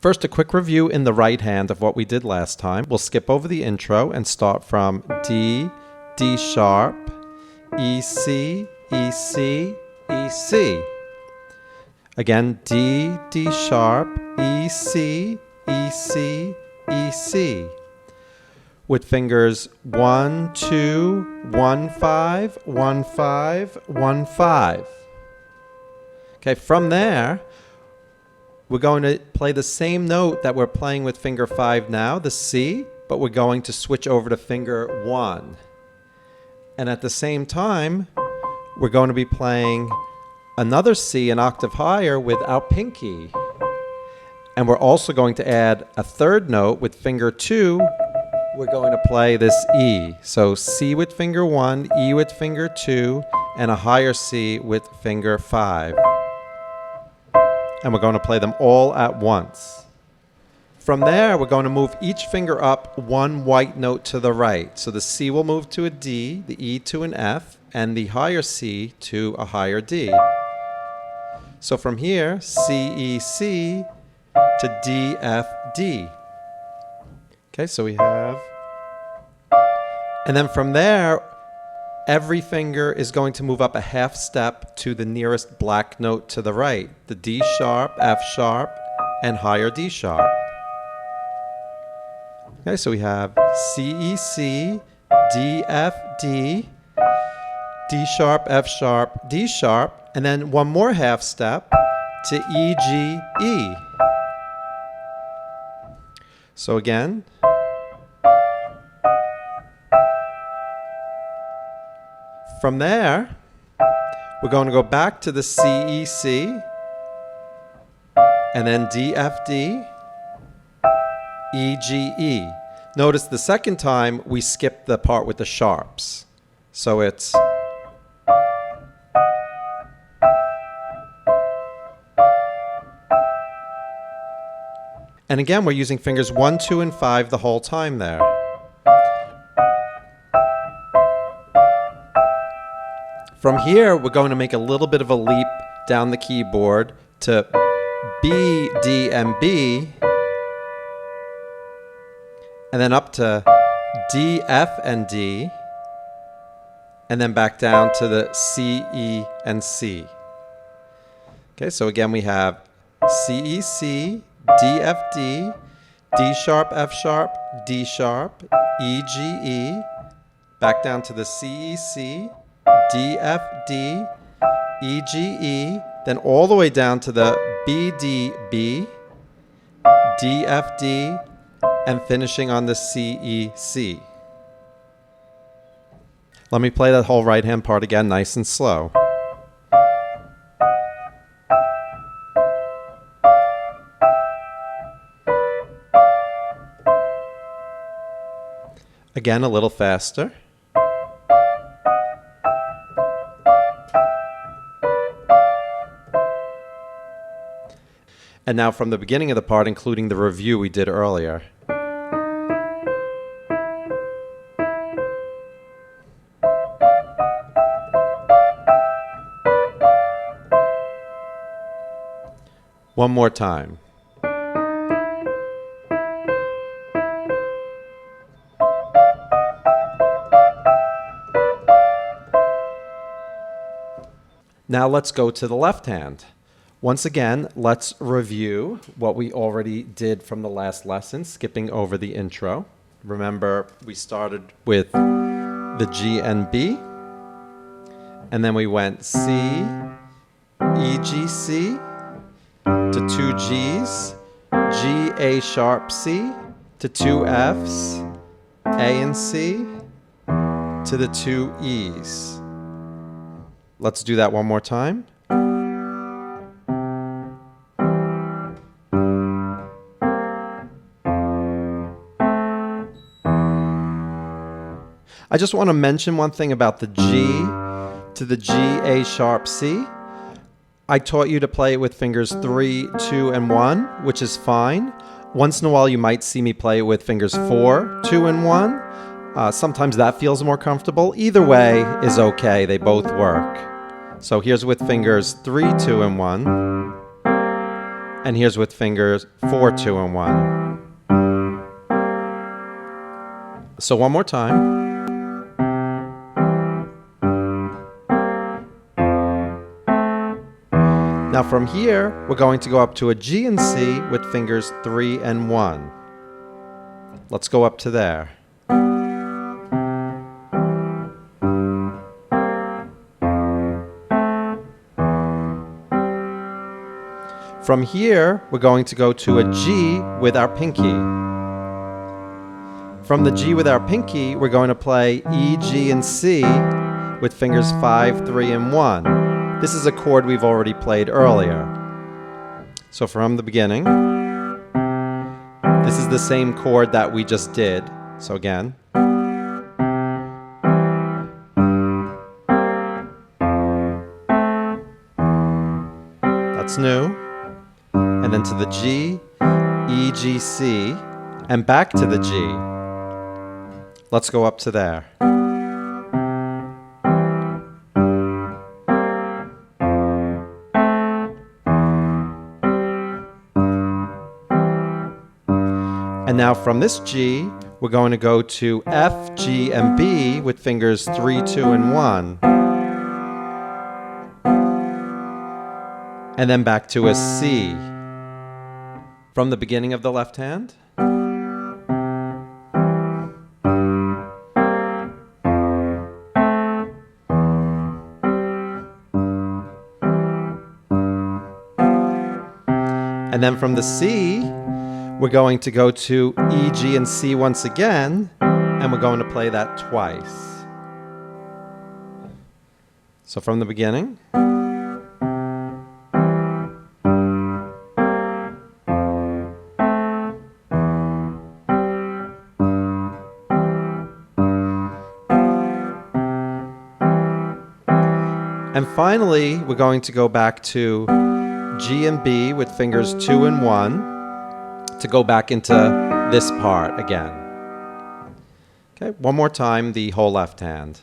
First, a quick review in the right hand of what we did last time. We'll skip over the intro and start from D, D sharp, E, C, E, C, E, C. Again, D, D sharp, E, C, E, C, E, C. With fingers 1, 2, 1, 5, 1, 5, 1, 5. Okay, from there, we're going to play the same note that we're playing with finger 5 now, the C, but we're going to switch over to finger 1. And at the same time, we're going to be playing another C an octave higher with our pinky. And we're also going to add a third note with finger 2. We're going to play this E. So C with finger 1, E with finger 2, and a higher C with finger 5. And we're going to play them all at once. From there, we're going to move each finger up one white note to the right. So the C will move to a D, the E to an F, and the higher C to a higher D. So from here, C, E, C to D, F, D. Okay, so we have... And then from there, every finger is going to move up a half step to the nearest black note to the right, the D sharp, F sharp, and higher D sharp. Okay, so we have C, E, C, D, F, D, D sharp, F sharp, D sharp, and then one more half step to E, G, E. So again, from there, we're going to go back to the C, E, C, and then D, F, D, E, G, E. Notice the second time we skipped the part with the sharps. So it's... And again, we're using fingers 1, 2, and 5 the whole time there. From here, we're going to make a little bit of a leap down the keyboard to B, D, and B, and then up to D, F, and D, and then back down to the C, E, and C. Okay, so again we have C, E, C, D, F, D, D sharp, F sharp, D sharp, E, G, E, back down to the C, E, C, D, F, D, E, G, E, then all the way down to the B, D, B, D, F, D, and finishing on the C, E, C. Let me play that whole right hand part again, nice and slow. Again, a little faster. And now from the beginning of the part, including the review we did earlier. One more time. Now let's go to the left hand. Once again, let's review what we already did from the last lesson, skipping over the intro. Remember, we started with the G and B, and then we went C, E, G, C, to 2 Gs, G, A sharp, C, to 2 Fs, A and C, to the 2 Es. Let's do that one more time. I just want to mention one thing about the G to the G, A sharp, C. I taught you to play it with fingers 3, 2, and 1, which is fine. Once in a while you might see me play it with fingers 4, 2, and 1. Sometimes that feels more comfortable. Either way is okay, they both work. So here's with fingers 3, 2, and 1. And here's with fingers 4, 2, and 1. So one more time. Now from here, we're going to go up to a G and C with fingers 3 and 1. Let's go up to there. From here, we're going to go to a G with our pinky. From the G with our pinky, we're going to play E, G, and C with fingers 5, 3, and 1. This is a chord we've already played earlier. So from the beginning, this is the same chord that we just did. So again. That's new. And then to the G, E, G, C, and back to the G. Let's go up to there. And now from this G, we're going to go to F, G, and B with fingers 3, 2, and 1. And then back to a C. From the beginning of the left hand. And then from the C, we're going to go to E, G, and C once again, and we're going to play that twice. So from the beginning. And finally, we're going to go back to G and B with fingers 2 and 1 to go back into this part again. Okay, one more time, the whole left hand.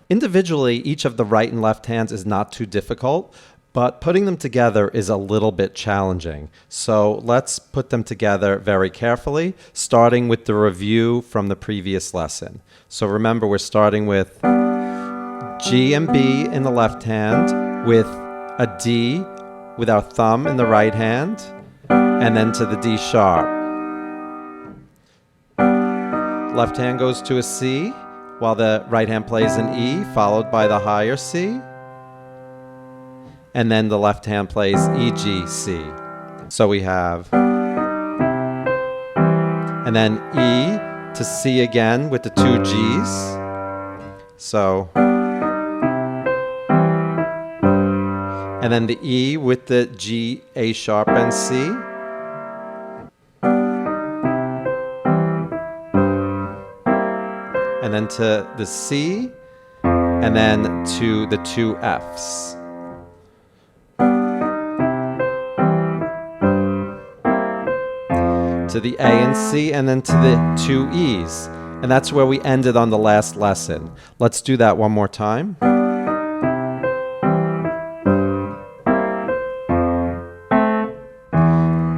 Individually, each of the right and left hands is not too difficult, but putting them together is a little bit challenging. So let's put them together very carefully, starting with the review from the previous lesson. So remember, we're starting with G and B in the left hand, with a D with our thumb in the right hand, and then to the D sharp. Left hand goes to a C, while the right hand plays an E, followed by the higher C. And then the left hand plays E, G, C. So we have, and then E to C again with the 2 Gs. So, and then the E with the G, A sharp, and C. And then to the C, and then to the 2 Fs. To the A and C, and then to the 2 Es. And that's where we ended on the last lesson. Let's do that one more time.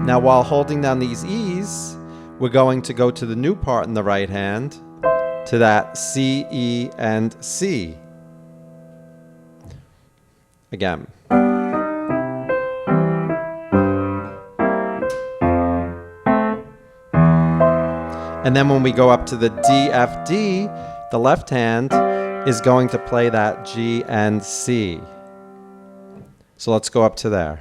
Now, while holding down these Es, we're going to go to the new part in the right hand, to that C, E, and C. Again. And then when we go up to the D, F, D, the left hand is going to play that G and C. So let's go up to there.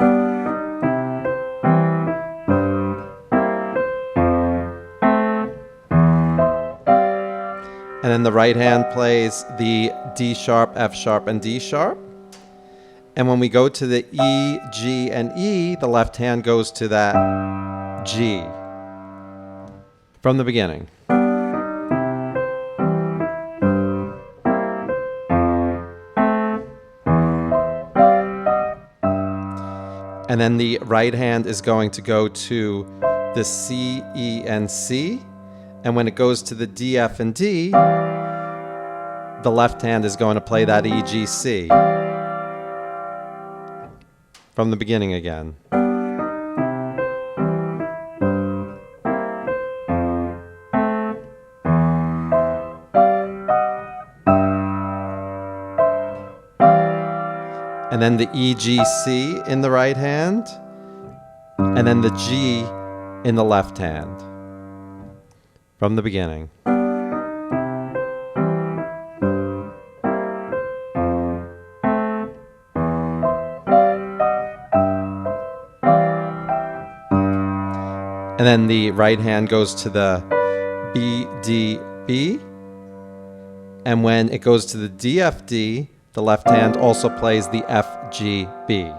And then the right hand plays the D sharp, F sharp, and D sharp. And when we go to the E, G, and E, the left hand goes to that G. From the beginning. And then the right hand is going to go to the C, E, and C. And when it goes to the D, F, and D, the left hand is going to play that E, G, C. From the beginning again. And then the E, G, C in the right hand, and then the G in the left hand. From the beginning. And then the right hand goes to the B, D, B. And when it goes to the D, F, D, the left hand also plays the F, G, B.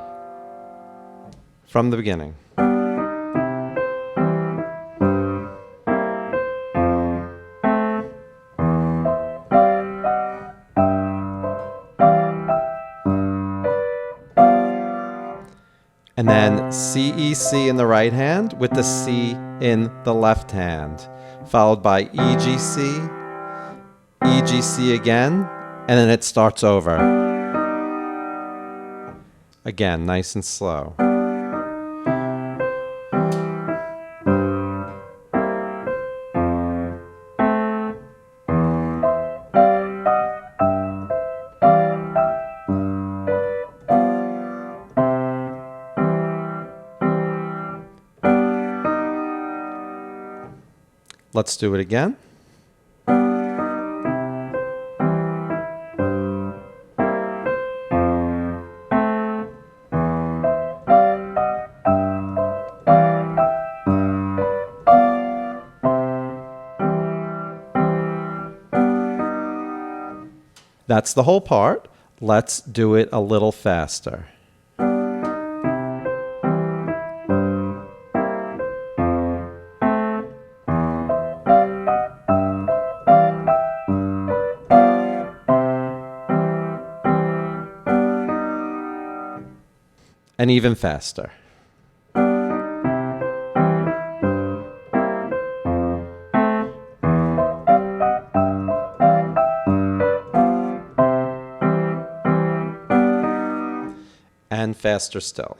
From the beginning. And then C, E, C in the right hand with the C in the left hand, followed by E, G, C, E, G, C again, and then it starts over. Again, nice and slow. Let's do it again. That's the whole part. Let's do it a little faster. And even faster. And faster still.